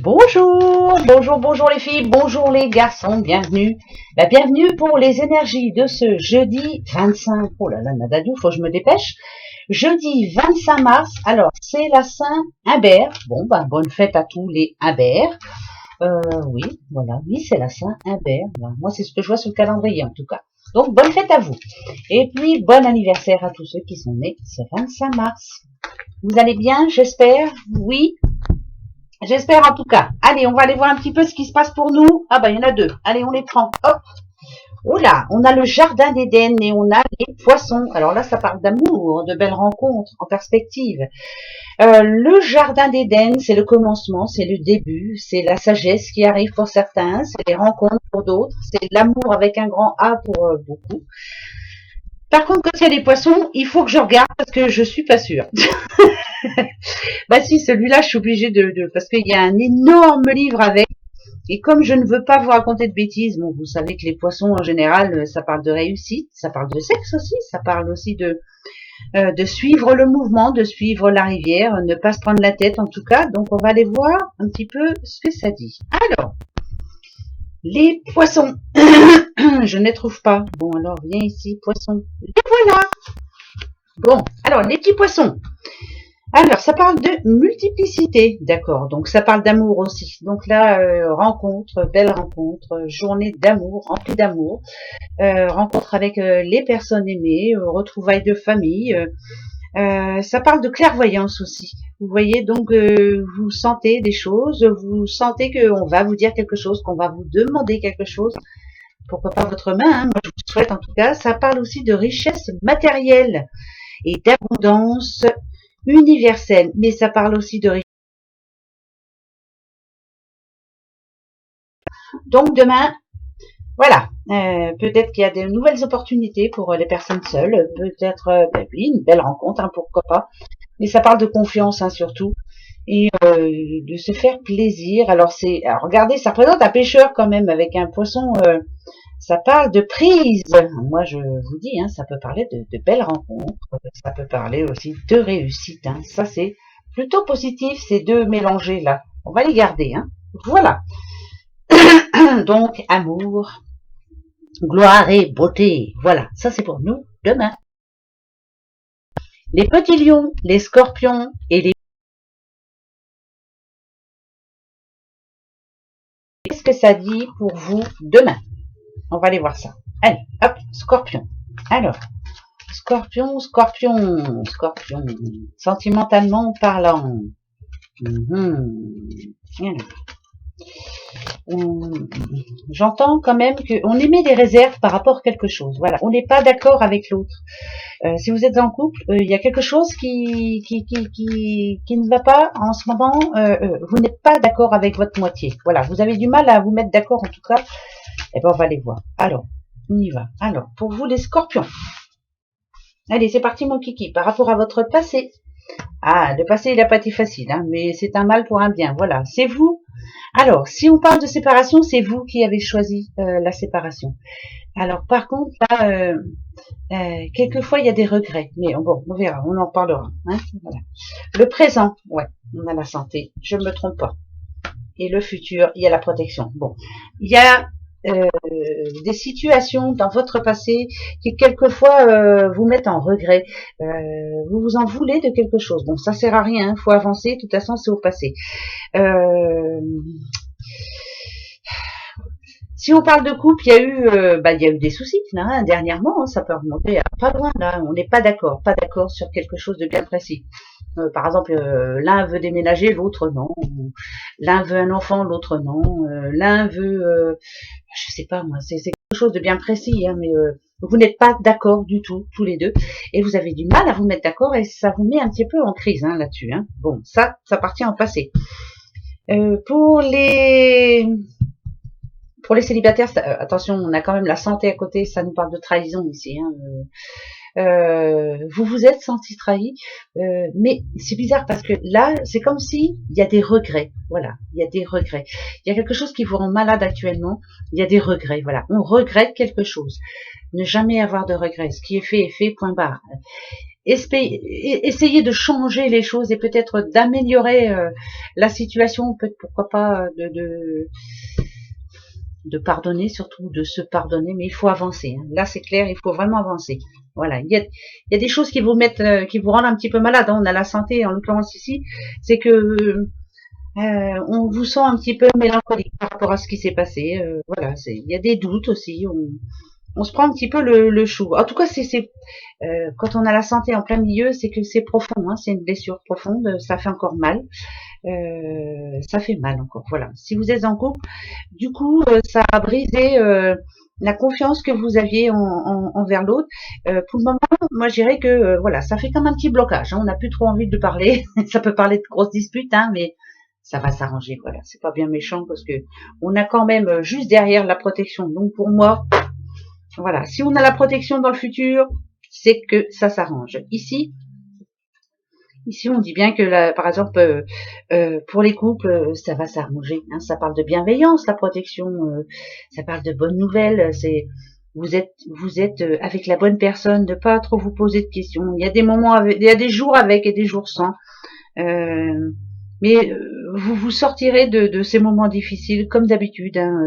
Bonjour, bonjour, bonjour les filles, bonjour les garçons, bienvenue. Bienvenue pour les énergies de ce jeudi 25, oh là là, Nadadou, faut que je me dépêche. Jeudi 25 mars, alors c'est la Saint-Humbert. Bon, bonne fête à tous les Humbert. Oui, voilà, oui, c'est la Saint-Humbert. Moi, c'est ce que je vois sur le calendrier en tout cas. Donc, bonne fête à vous. Et puis, bon anniversaire à tous ceux qui sont nés ce 25 mars. Vous allez bien, j'espère? Oui. J'espère en tout cas. Allez, on va aller voir un petit peu ce qui se passe pour nous. Ah il y en a deux. Allez, on les prend. Hop. Oh là, on a le jardin d'Éden et on a les poissons. Alors là, ça parle d'amour, de belles rencontres en perspective. Le jardin d'Éden, c'est le commencement, c'est le début, c'est la sagesse qui arrive pour certains, c'est les rencontres pour d'autres, c'est l'amour avec un grand A pour beaucoup. Par contre, quand il y a les poissons, il faut que je regarde parce que je suis pas sûre. Si, celui-là, je suis obligée parce qu'il y a un énorme livre avec. Et comme je ne veux pas vous raconter de bêtises, bon, vous savez que les poissons, en général, ça parle de réussite, ça parle de sexe aussi, ça parle aussi de suivre le mouvement, de suivre la rivière, ne pas se prendre la tête en tout cas. Donc, on va aller voir un petit peu ce que ça dit. Alors, les poissons. Je ne les trouve pas. Bon, alors, viens ici, poissons. Les voilà. Bon, alors, les petits poissons. Alors, ça parle de multiplicité, d'accord. Donc, ça parle d'amour aussi. Donc là, rencontre, belle rencontre, journée d'amour, remplie d'amour, rencontre avec les personnes aimées, retrouvailles de famille. Ça parle de clairvoyance aussi. Vous voyez, donc, vous sentez des choses, vous sentez qu'on va vous dire quelque chose, qu'on va vous demander quelque chose. Pourquoi pas votre main, hein, moi je vous souhaite en tout cas. Ça parle aussi de richesse matérielle et d'abondance universelle, mais ça parle aussi de richesse. Donc demain, voilà, peut-être qu'il y a de nouvelles opportunités pour les personnes seules, peut-être oui, une belle rencontre, hein, pourquoi pas. Mais ça parle de confiance hein, surtout et de se faire plaisir. Alors regardez, ça représente un pêcheur quand même avec un poisson. Ça parle de prise. Moi, je vous dis, hein, ça peut parler de belles rencontres. Ça peut parler aussi de réussite. Hein. Ça, c'est plutôt positif, ces deux mélangés là. On va les garder. Hein. Voilà. Donc, amour, gloire et beauté. Voilà, ça c'est pour nous demain. Les petits lions, les scorpions et les... Qu'est-ce que ça dit pour vous demain? On va aller voir ça. Allez, hop, scorpion. Alors, scorpion, scorpion, scorpion. Sentimentalement parlant. J'entends quand même qu'on émet des réserves par rapport à quelque chose. Voilà, on n'est pas d'accord avec l'autre. Si vous êtes en couple, il y a quelque chose qui ne va pas en ce moment. Vous n'êtes pas d'accord avec votre moitié. Voilà, vous avez du mal à vous mettre d'accord en tout cas. Eh ben, on va les voir. Alors, on y va. Alors, pour vous les scorpions. Allez, c'est parti mon kiki. Par rapport à votre passé. Ah, le passé, il n'a pas été facile, hein, mais c'est un mal pour un bien. Voilà, c'est vous. Alors, si on parle de séparation, c'est vous qui avez choisi la séparation. Alors, par contre, là, quelquefois, il y a des regrets. Mais bon, on verra, on en parlera. Hein, voilà. Le présent, ouais, on a la santé, je ne me trompe pas. Et le futur, il y a la protection. Bon, il y a des situations dans votre passé qui quelquefois vous mettent en regret. Vous vous en voulez de quelque chose. Bon, ça sert à rien, il faut avancer. De toute façon, c'est au passé. Si on parle de couple, il y a eu des soucis là, hein, dernièrement. Hein, ça peut remonter à pas loin. Là, on n'est pas d'accord sur quelque chose de bien précis. Par exemple, l'un veut déménager, l'autre non. L'un veut un enfant, l'autre non. L'un veut, je sais pas moi, c'est quelque chose de bien précis, hein, mais vous n'êtes pas d'accord du tout, tous les deux, et vous avez du mal à vous mettre d'accord, et ça vous met un petit peu en crise hein, là-dessus. Hein. Bon, ça appartient au passé. Pour les célibataires, attention, on a quand même la santé à côté, ça nous parle de trahison ici. Hein. Vous vous êtes senti trahi, mais c'est bizarre parce que là, c'est comme si il y a des regrets. Voilà, il y a des regrets. Il y a quelque chose qui vous rend malade actuellement. Il y a des regrets. Voilà, on regrette quelque chose. Ne jamais avoir de regrets. Ce qui est fait, point barre. Essayez de changer les choses et peut-être d'améliorer la situation, peut-être pourquoi pas de pardonner, surtout de se pardonner, mais il faut avancer. Hein. Là, c'est clair, il faut vraiment avancer. Voilà, il y a des choses qui vous mettent, qui vous rendent un petit peu malade. Hein. On a la santé, en l'occurrence ici, c'est que on vous sent un petit peu mélancolique par rapport à ce qui s'est passé. Voilà, il y a des doutes aussi. On se prend un petit peu le chou. En tout cas, quand on a la santé en plein milieu, c'est que c'est profond. Hein, c'est une blessure profonde. Ça fait encore mal. Ça fait mal encore. Voilà. Si vous êtes en couple, du coup, ça a brisé la confiance que vous aviez envers l'autre. Pour le moment, moi, je dirais que voilà, ça fait comme un petit blocage. Hein, on n'a plus trop envie de parler. Ça peut parler de grosses disputes, hein, mais ça va s'arranger. Voilà, c'est pas bien méchant parce que on a quand même juste derrière la protection. Donc pour moi, voilà, si on a la protection dans le futur, c'est que ça s'arrange. Ici, on dit bien que, par exemple, pour les couples, ça va s'arranger. Hein, ça parle de bienveillance, la protection. Ça parle de bonnes nouvelles. Vous êtes avec la bonne personne, de pas trop vous poser de questions. Il y a des moments, il y a des jours avec et des jours sans. Mais vous vous sortirez de ces moments difficiles comme d'habitude. Hein,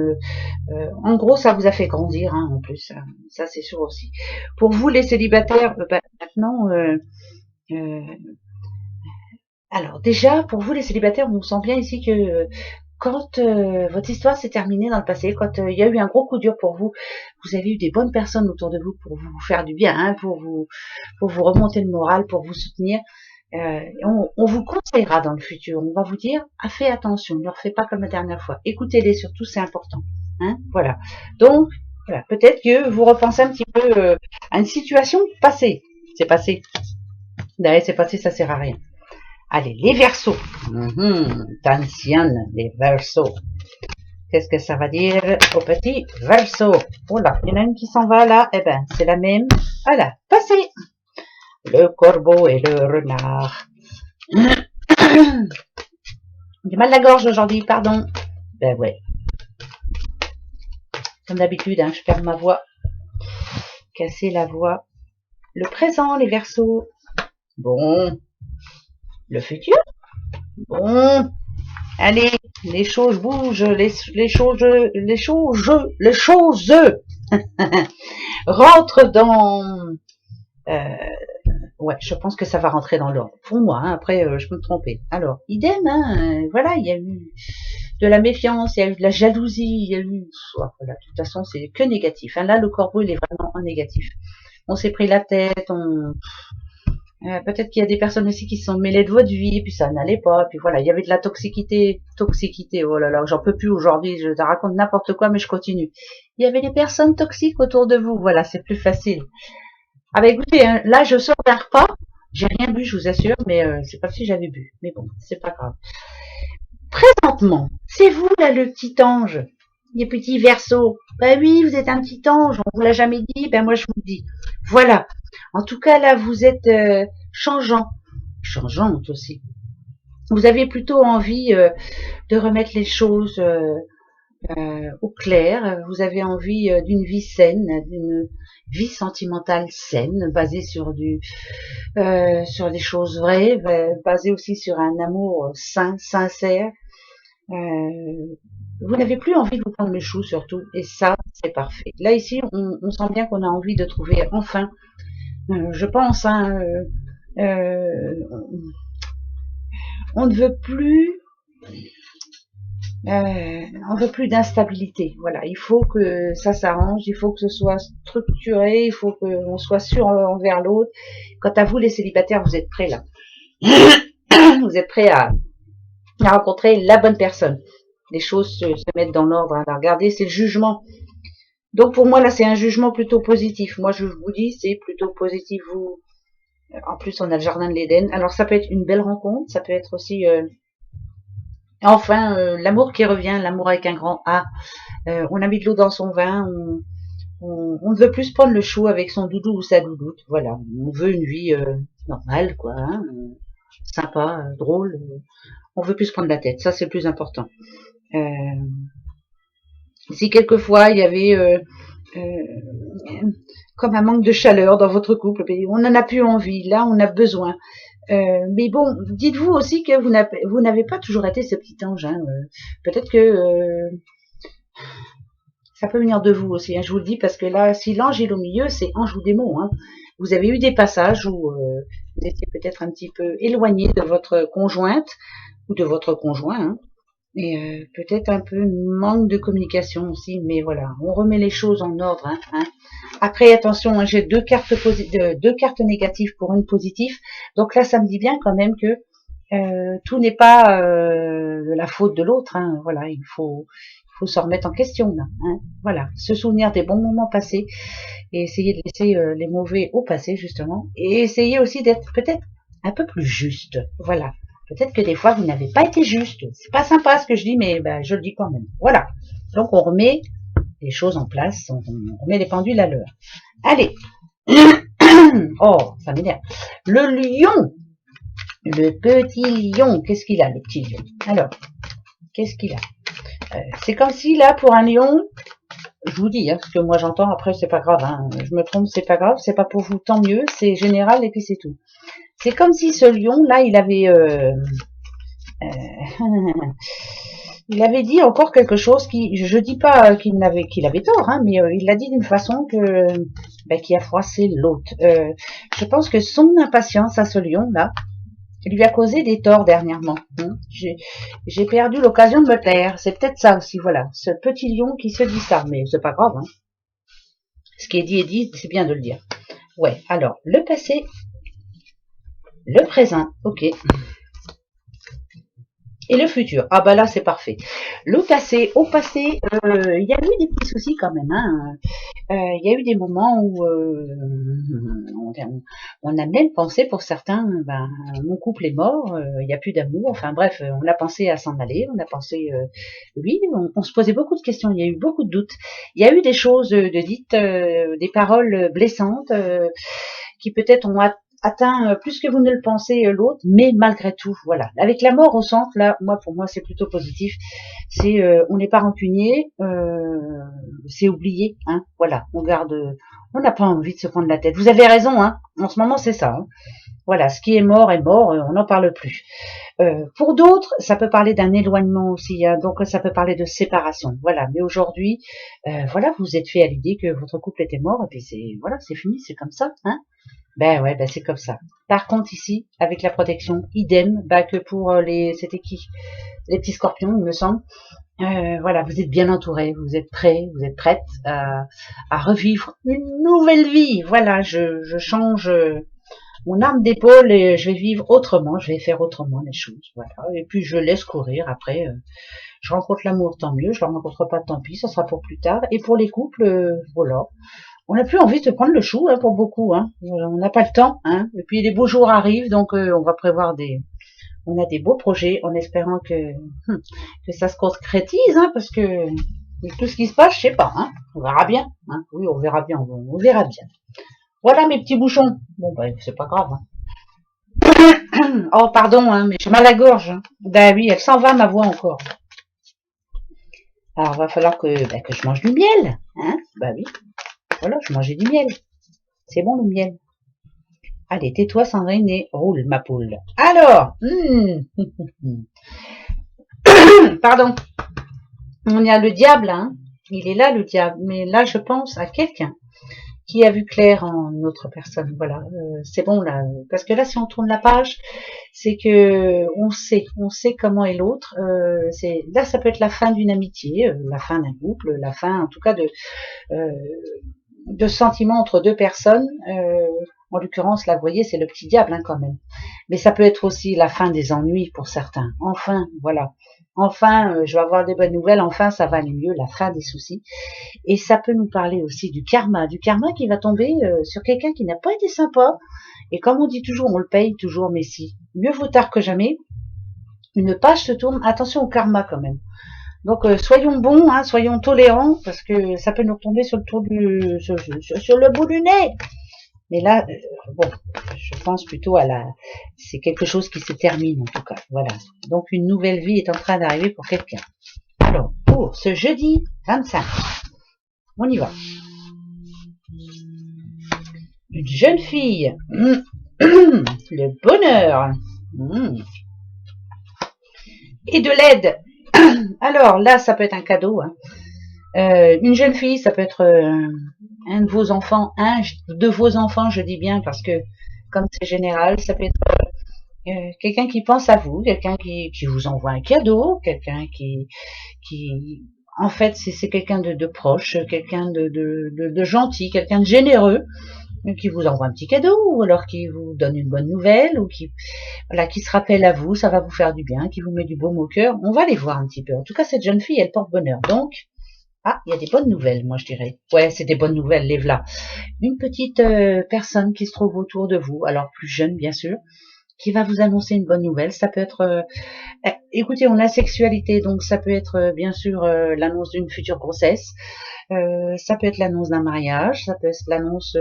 en gros, ça vous a fait grandir, hein, en plus. Ça, c'est sûr aussi. Pour vous, les célibataires, maintenant. Alors déjà, pour vous les célibataires, on sent bien ici que quand votre histoire s'est terminée dans le passé, quand il y a eu un gros coup dur pour vous, vous avez eu des bonnes personnes autour de vous pour vous faire du bien, hein, pour vous remonter le moral, pour vous soutenir. On vous conseillera dans le futur. On va vous dire, faites attention, ne leur faites pas comme la dernière fois. Écoutez-les surtout, c'est important. Hein, voilà. Donc, voilà, peut-être que vous repensez un petit peu à une situation passée. C'est passé. Derrière, c'est passé, ça sert à rien. Allez, les Verseaux. Attention, les Verseaux. Qu'est-ce que ça va dire au petit Verseau? Oh là, il y en a une qui s'en va là. Eh ben, c'est la même. Voilà, passé. Le corbeau et le renard. J'ai mal à la gorge aujourd'hui, pardon. Ben ouais. Comme d'habitude, hein, je perds ma voix. Casser la voix. Le présent, les Verseaux. Bon. Le futur. Bon. Allez, les choses bougent, les choses rentrent dans... ouais, je pense que ça va rentrer dans l'ordre. Pour moi, hein, après, je peux me tromper. Alors, idem, hein, voilà, il y a eu de la méfiance, il y a eu de la jalousie, il y a eu... Voilà, de toute façon, c'est que négatif. Hein. Là, le corbeau, il est vraiment en négatif. On s'est pris la tête, peut-être qu'il y a des personnes aussi qui se sont mêlées de votre vie, puis ça n'allait pas, puis voilà, il y avait de la toxicité, oh là là, j'en peux plus aujourd'hui, je te raconte n'importe quoi, mais je continue. Il y avait des personnes toxiques autour de vous, voilà, c'est plus facile. Ah bah écoutez, hein, là je sors d'un repas, j'ai rien bu, je vous assure, mais c'est pas si j'avais bu, mais bon, c'est pas grave. Présentement, c'est vous là le petit ange, les petits Verseaux. Ben oui, vous êtes un petit ange, on vous l'a jamais dit, ben moi je vous le dis. Voilà. En tout cas là, vous êtes changeante aussi. Vous avez plutôt envie de remettre les choses au clair. Vous avez envie d'une vie saine, d'une vie sentimentale saine, basée sur sur des choses vraies, basée aussi sur un amour sain, sincère. Vous n'avez plus envie de vous prendre le chou surtout, et ça, c'est parfait. Là, ici, on sent bien qu'on a envie de trouver enfin, je pense, hein, on ne veut plus, on veut plus d'instabilité. Voilà, il faut que ça s'arrange, il faut que ce soit structuré, il faut qu'on soit sûr envers l'autre. Quant à vous, les célibataires, vous êtes prêts là. Vous êtes prêts à rencontrer la bonne personne. Les choses se mettent dans l'ordre. Hein. Regardez, c'est le jugement. Donc pour moi là, c'est un jugement plutôt positif. Moi je vous dis, c'est plutôt positif. Vous, en plus on a le jardin de l'Éden. Alors ça peut être une belle rencontre, ça peut être aussi enfin l'amour qui revient, l'amour avec un grand A. On a mis de l'eau dans son vin. On ne veut plus se prendre le chou avec son doudou ou sa doudoute. Voilà, on veut une vie normale, quoi, hein, sympa, drôle. On veut plus se prendre la tête. Ça c'est le plus important. Si quelquefois il y avait comme un manque de chaleur dans votre couple. On n'en a plus envie, là on a besoin. Mais bon, dites-vous aussi que vous n'avez pas toujours été ce petit ange. Hein. Peut-être que ça peut venir de vous aussi, hein, je vous le dis, parce que là, si l'ange est au milieu, c'est ange ou démon. Hein. Vous avez eu des passages où vous étiez peut-être un petit peu éloigné de votre conjointe ou de votre conjoint. Hein. Et peut-être un peu manque de communication aussi, mais voilà, on remet les choses en ordre. Hein. Après, attention, hein, j'ai deux cartes négatives pour une positive, donc là, ça me dit bien quand même que tout n'est pas la faute de l'autre. Hein. Voilà, il faut se remettre en question là. Hein. Voilà, se souvenir des bons moments passés et essayer de laisser les mauvais au passé justement, et essayer aussi d'être peut-être un peu plus juste. Voilà. Peut-être que des fois, vous n'avez pas été juste. C'est pas sympa ce que je dis, mais ben, je le dis quand même. Voilà. Donc, on remet les choses en place. On remet les pendules à l'heure. Allez. Oh, ça m'énerve. Le lion. Le petit lion. Qu'est-ce qu'il a, le petit lion? Alors, qu'est-ce qu'il a? C'est comme si, là, pour un lion, je vous dis, hein, ce que moi j'entends, après, c'est pas grave. Hein, je me trompe, c'est pas grave. C'est pas pour vous, tant mieux. C'est général et puis c'est tout. C'est comme si ce lion, là, il avait dit encore quelque chose qui, je dis pas qu'il avait tort, hein, mais il l'a dit d'une façon qui a froissé l'autre. Je pense que son impatience à ce lion, là, lui a causé des torts dernièrement. Hein. J'ai perdu l'occasion de me taire. C'est peut-être ça aussi, voilà. Ce petit lion qui se dit ça, mais c'est pas grave. Hein. Ce qui est dit, c'est bien de le dire. Ouais, alors, le passé. Le présent, ok. Et le futur, ah bah là c'est parfait. Au passé, il y a eu des petits soucis quand même. Hein. Il y a eu des moments où on a même pensé pour certains, ben, mon couple est mort, il n'y a plus d'amour. Enfin bref, on a pensé à s'en aller, on a pensé, oui, on se posait beaucoup de questions, il y a eu beaucoup de doutes. Il y a eu des choses dites, des paroles blessantes qui peut-être ont atteint plus que vous ne le pensez l'autre, mais malgré tout, voilà. Avec la mort au centre, là, pour moi, c'est plutôt positif. C'est, on n'est pas rancunier, c'est oublié, hein. Voilà, on garde, on n'a pas envie de se prendre la tête. Vous avez raison, hein. En ce moment, c'est ça. Hein. Voilà, ce qui est mort, on n'en parle plus. Pour d'autres, ça peut parler d'un éloignement aussi, hein, donc ça peut parler de séparation. Voilà, mais aujourd'hui, voilà, vous êtes fait à l'idée que votre couple était mort, et puis c'est fini, c'est comme ça, hein. Ben ouais, ben c'est comme ça. Par contre ici, avec la protection, idem, que pour c'était qui? Les petits scorpions, il me semble. Voilà, vous êtes bien entourés, vous êtes prêts, vous êtes prêtes à revivre une nouvelle vie. Voilà, je change mon arme d'épaule et je vais vivre autrement, je vais faire autrement les choses. Voilà, et puis je laisse courir. Après, je rencontre l'amour, tant mieux. Je ne le rencontre pas, tant pis, ça sera pour plus tard. Et pour les couples, voilà. On n'a plus envie de prendre le chou, hein, pour beaucoup, hein. On n'a pas le temps, hein. Et puis les beaux jours arrivent, donc on va prévoir on a des beaux projets en espérant que ça se concrétise, hein, parce que tout ce qui se passe, je sais pas, hein. On verra bien, hein. Oui, on verra bien, on verra bien. Voilà mes petits bouchons. Bon, ben c'est pas grave. Hein. Oh, pardon, hein, mais j'ai mal à la gorge. Hein. Ben oui, elle s'en va ma voix encore. Alors, il va falloir que je mange du miel, hein. Ben oui. Voilà, je mangeais du miel. C'est bon le miel. Allez, tais-toi Sandrine et roule ma poule. Alors, pardon. On y a le diable, hein. Il est là le diable, mais là je pense à quelqu'un qui a vu clair en autre personne. Voilà, c'est bon là, parce que là si on tourne la page, c'est que on sait comment est l'autre. Là ça peut être la fin d'une amitié, la fin d'un couple, la fin en tout cas de sentiments entre deux personnes. En l'occurrence, là, vous voyez, c'est le petit diable, hein, quand même. Mais ça peut être aussi la fin des ennuis pour certains. Enfin, voilà. Enfin, je vais avoir des bonnes nouvelles. Enfin, ça va aller mieux, la fin des soucis. Et ça peut nous parler aussi du karma qui va tomber sur quelqu'un qui n'a pas été sympa. Et comme on dit toujours, on le paye toujours, mais si. Mieux vaut tard que jamais. Une page se tourne. Attention au karma, quand même. Donc soyons bons, hein, soyons tolérants, parce que ça peut nous tomber sur le bout du nez. Mais là, bon, je pense plutôt c'est quelque chose qui se termine en tout cas. Voilà. Donc une nouvelle vie est en train d'arriver pour quelqu'un. Alors, pour ce jeudi 25, on y va. Une jeune fille. Le bonheur. Et de l'aide. Alors là, ça peut être un cadeau. Hein. Une jeune fille, ça peut être un de vos enfants, je dis bien, parce que comme c'est général, ça peut être quelqu'un qui pense à vous, quelqu'un qui vous envoie un cadeau, quelqu'un qui en fait, c'est quelqu'un de proche, quelqu'un de gentil, quelqu'un de généreux, qui vous envoie un petit cadeau, ou alors qui vous donne une bonne nouvelle, ou qui se rappelle à vous, ça va vous faire du bien, qui vous met du baume au cœur. On va les voir un petit peu. En tout cas, cette jeune fille, elle porte bonheur. Donc, il y a des bonnes nouvelles, moi je dirais. Ouais, c'est des bonnes nouvelles, les voilà. Une petite personne qui se trouve autour de vous, alors plus jeune bien sûr, qui va vous annoncer une bonne nouvelle. Ça peut être, écoutez, on a sexualité, donc ça peut être bien sûr l'annonce d'une future grossesse, ça peut être l'annonce d'un mariage, ça peut être l'annonce,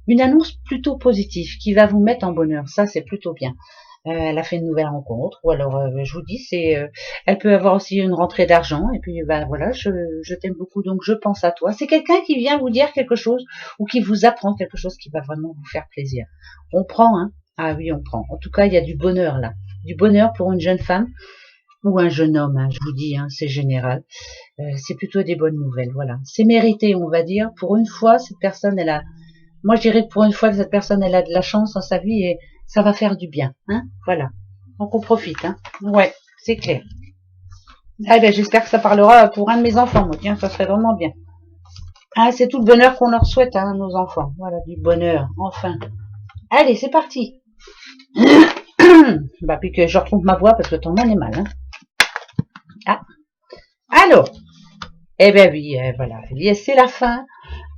une annonce plutôt positive qui va vous mettre en bonheur. Ça, c'est plutôt bien. Elle a fait une nouvelle rencontre, ou alors je vous dis, elle peut avoir aussi une rentrée d'argent, et puis voilà, je t'aime beaucoup, donc je pense à toi. C'est quelqu'un qui vient vous dire quelque chose, ou qui vous apprend quelque chose qui va vraiment vous faire plaisir. On prend, hein. Ah oui, on prend. En tout cas, il y a du bonheur là, du bonheur pour une jeune femme ou un jeune homme. Hein, je vous dis, hein, c'est général. C'est plutôt des bonnes nouvelles. Voilà, c'est mérité, on va dire. Pour une fois, cette personne, moi je dirais que pour une fois, cette personne, elle a de la chance dans sa vie et ça va faire du bien, hein, voilà. Donc on profite, hein. Ouais, c'est clair. Ah ben j'espère que ça parlera pour un de mes enfants, moi. Tiens, ça serait vraiment bien. Ah, c'est tout le bonheur qu'on leur souhaite, hein, nos enfants. Voilà, du bonheur, enfin. Allez, c'est parti. Bah, puis que je retrouve ma voix parce que ton nom est mal, hein. Ah, alors. Eh ben oui, voilà. C'est la fin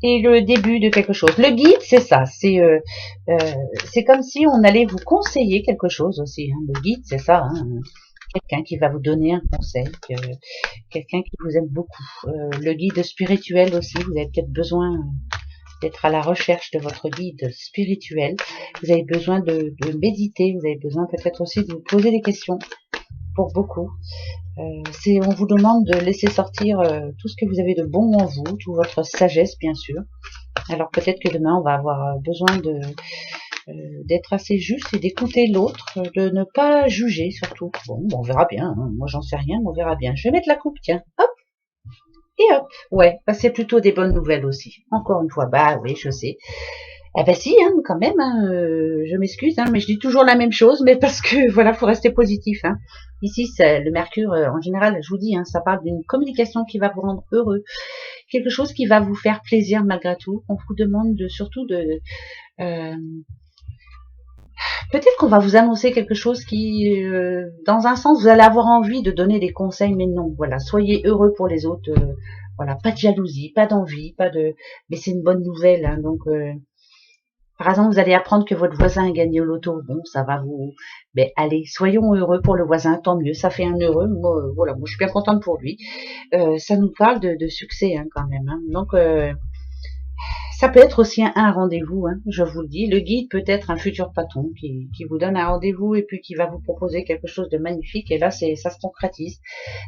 et le début de quelque chose. Le guide, c'est ça. C'est comme si on allait vous conseiller quelque chose aussi. Hein. Le guide, c'est ça. Hein. Quelqu'un qui va vous donner un conseil, quelqu'un qui vous aime beaucoup. Le guide spirituel aussi, vous avez peut-être besoin d'être à la recherche de votre guide spirituel. Vous avez besoin de méditer, vous avez besoin peut-être aussi de vous poser des questions pour beaucoup. On vous demande de laisser sortir tout ce que vous avez de bon en vous, toute votre sagesse bien sûr. Alors peut-être que demain on va avoir besoin d'être assez juste et d'écouter l'autre, de ne pas juger surtout. Bon, on verra bien, hein. Moi j'en sais rien, on verra bien. Je vais mettre la coupe, tiens, hop, et hop. Ouais, c'est plutôt des bonnes nouvelles aussi. Encore une fois, bah oui, je sais. Ah ben si, hein, quand même, hein, je m'excuse, hein, mais je dis toujours la même chose, mais parce que voilà, faut rester positif. Hein. Ici, le Mercure, en général, je vous dis, hein, ça parle d'une communication qui va vous rendre heureux, quelque chose qui va vous faire plaisir malgré tout. On vous demande surtout de peut-être qu'on va vous annoncer quelque chose qui, dans un sens, vous allez avoir envie de donner des conseils, mais non. Voilà, soyez heureux pour les autres. Voilà, pas de jalousie, pas d'envie, mais c'est une bonne nouvelle. Hein, donc par exemple, vous allez apprendre que votre voisin a gagné au loto. Bon, ça va vous... Mais allez, soyons heureux pour le voisin, tant mieux. Ça fait un heureux. Moi, voilà, moi, je suis bien contente pour lui. Ça nous parle de succès hein, quand même. Hein. Donc, ça peut être aussi un rendez-vous, hein, je vous le dis. Le guide peut être un futur patron qui vous donne un rendez-vous et puis qui va vous proposer quelque chose de magnifique. Et là, ça se concrétise.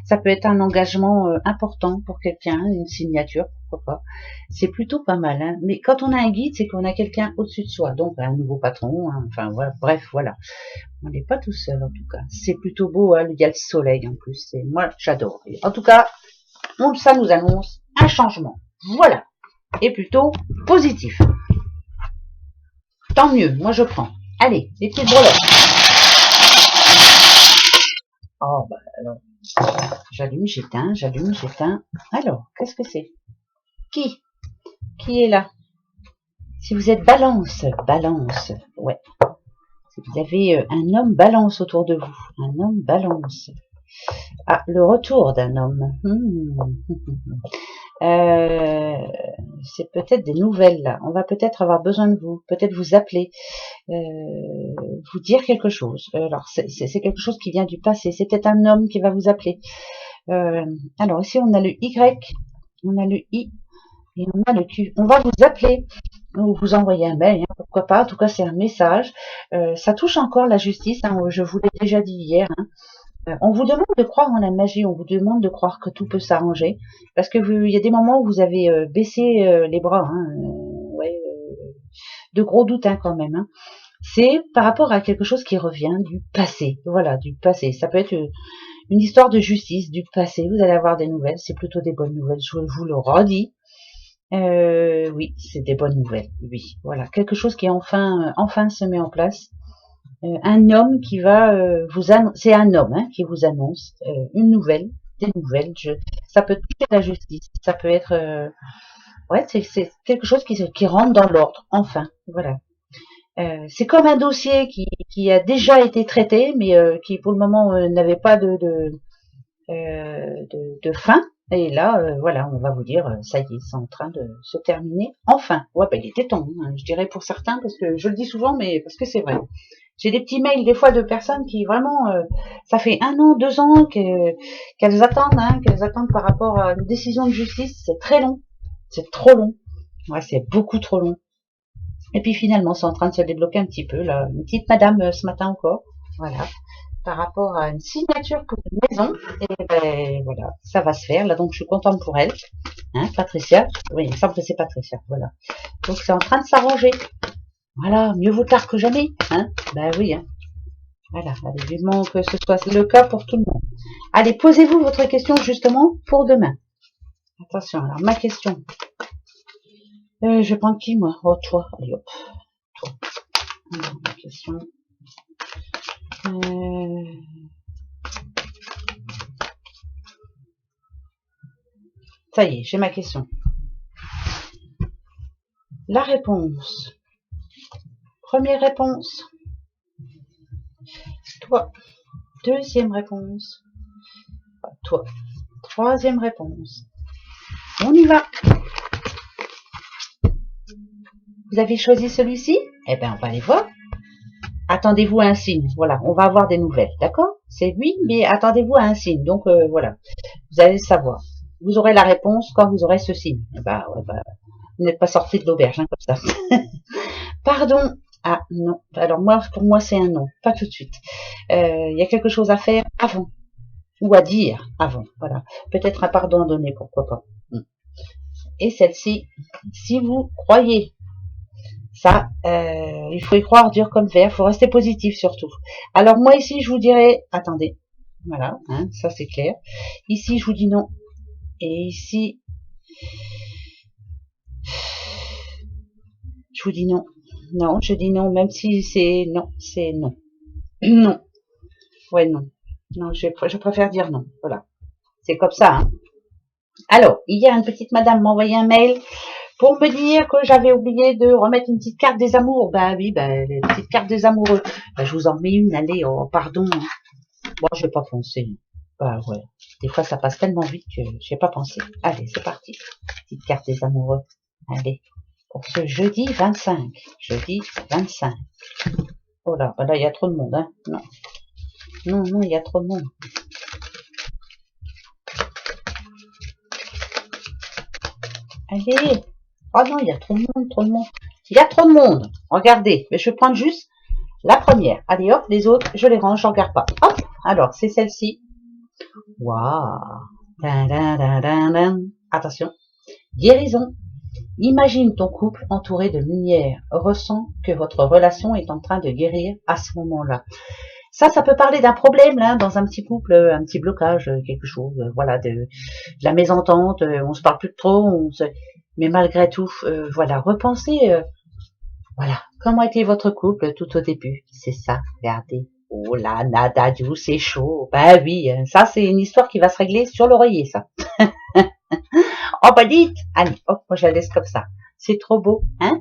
Ça peut être un engagement important pour quelqu'un, une signature, pourquoi pas. C'est plutôt pas mal. Hein. Mais quand on a un guide, c'est qu'on a quelqu'un au-dessus de soi. Donc, un nouveau patron. Hein, enfin, voilà, bref, voilà. On n'est pas tout seul, en tout cas. C'est plutôt beau. Hein, il y a le soleil, en plus. Moi, j'adore. En tout cas, ça nous annonce un changement. Voilà. Et plutôt positif. Tant mieux, moi je prends. Allez, les petites breloques. Oh, bah alors, j'allume, j'éteins, j'allume, j'éteins. Alors, qu'est-ce que c'est? Qui est là? Si vous êtes balance, ouais. Si vous avez un homme balance autour de vous, un homme balance. Ah, le retour d'un homme. C'est peut-être des nouvelles là. On va peut-être avoir besoin de vous, peut-être vous appeler, vous dire quelque chose. Alors c'est quelque chose qui vient du passé. C'est peut-être un homme qui va vous appeler. Alors ici on a le Y, on a le I et on a le Q. On va vous appeler ou vous envoyer un mail, hein, pourquoi pas. En tout cas c'est un message. Ça touche encore la justice. Hein, je vous l'ai déjà dit hier. Hein. On vous demande de croire en la magie, on vous demande de croire que tout peut s'arranger, parce que il y a des moments où vous avez baissé les bras, hein, ouais, de gros doutes hein, quand même. Hein. C'est par rapport à quelque chose qui revient du passé. Voilà, du passé. Ça peut être une histoire de justice du passé. Vous allez avoir des nouvelles. C'est plutôt des bonnes nouvelles. Je vous le redis. Oui, c'est des bonnes nouvelles. Oui, voilà. Quelque chose qui enfin se met en place. Un homme qui va vous annoncer. C'est un homme hein, qui vous annonce une nouvelle. Des nouvelles. Ça peut toucher la justice. Ça peut être... ouais, c'est quelque chose qui rentre dans l'ordre. Enfin, voilà. C'est comme un dossier qui a déjà été traité, mais qui pour le moment n'avait pas de fin. Et là, voilà, on va vous dire, ça y est, c'est en train de se terminer. Enfin, ouais, ben, il était temps, hein, je dirais pour certains, parce que je le dis souvent, mais parce que c'est vrai. J'ai des petits mails des fois de personnes qui vraiment, ça fait 1 an, 2 ans qu'elles attendent par rapport à une décision de justice. C'est très long, c'est trop long. Ouais, c'est beaucoup trop long. Et puis finalement, c'est en train de se débloquer un petit peu, là. Une petite madame ce matin encore, voilà, par rapport à une signature pour une maison. Et ben voilà, ça va se faire. Là, donc je suis contente pour elle, hein, Patricia. Oui, il me semble que c'est Patricia, voilà. Donc c'est en train de s'arranger. Voilà, mieux vaut tard que jamais, hein. Ben oui, hein. Voilà, allez, vivement que ce soit le cas pour tout le monde. Allez, posez-vous votre question justement pour demain. Attention, alors ma question. Je vais prendre qui moi? Oh toi, allez hop. Toi. Alors, ma question. Ça y est, j'ai ma question. La réponse. Première réponse. Toi. Deuxième réponse. Toi. Troisième réponse. On y va. Vous avez choisi celui-ci? Eh bien, on va aller voir. Attendez-vous à un signe. Voilà, on va avoir des nouvelles, d'accord? C'est lui, mais attendez-vous à un signe. Donc, voilà, vous allez le savoir. Vous aurez la réponse quand vous aurez ce signe. Eh ben, ouais, bah, vous n'êtes pas sorti de l'auberge, hein, comme ça. Pardon. Ah, non. Alors, moi, pour moi, c'est un non. Pas tout de suite. Il y a quelque chose à faire avant. Ou à dire avant. Voilà. Peut-être un pardon à donner, pourquoi pas. Et celle-ci, si vous croyez ça, il faut y croire dur comme fer, il faut rester positif surtout. Alors moi ici, je vous dirais, attendez, voilà, hein, ça c'est clair. Ici, je vous dis non. Et ici, je vous dis non. Non, je dis non, même si c'est non, c'est non. Non. Ouais, non. Non, je préfère dire non. Voilà. C'est comme ça, hein. Alors, hier, une petite madame m'a envoyé un mail pour me dire que j'avais oublié de remettre une petite carte des amours. Bah oui, bah, une petite carte des amoureux. Bah, je vous en mets une, allez, oh, pardon. Moi, je vais pas penser. Bah ouais. Des fois, ça passe tellement vite que j'ai pas pensé. Allez, c'est parti. Petite carte des amoureux. Allez. Pour ce jeudi 25. Jeudi 25. Oh là, bah là, il y a trop de monde, hein. Non. Non, non, il y a trop de monde. Allez. Oh non, il y a trop de monde, trop de monde. Il y a trop de monde. Regardez. Mais je vais prendre juste la première. Allez, hop, les autres, je les range, je regarde pas. Hop. Alors, c'est celle-ci. Waouh. Attention. Guérison. Imagine ton couple entouré de lumière. Ressens que votre relation est en train de guérir à ce moment-là. Ça peut parler d'un problème là, dans un petit couple, un petit blocage, quelque chose, voilà, de la mésentente, on se parle plus trop, mais malgré tout, voilà, repensez, voilà, comment était votre couple tout au début. C'est ça, regardez. Oh là, nada du, c'est chaud. Bah oui, ça c'est une histoire qui va se régler sur l'oreiller, ça. Oh bah dites, allez, hop, moi je la laisse comme ça. C'est trop beau, hein?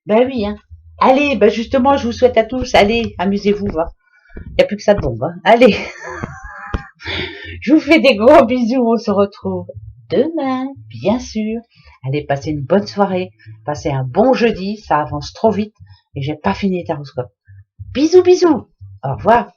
Ben oui, hein. Allez, ben justement, je vous souhaite à tous, allez, amusez-vous, va. Il n'y a plus que ça de bombe, hein. Allez. Je vous fais des gros bisous, on se retrouve demain, bien sûr. Allez, passez une bonne soirée, passez un bon jeudi, ça avance trop vite et j'ai pas fini les taroscopes. Bisous, bisous, au revoir.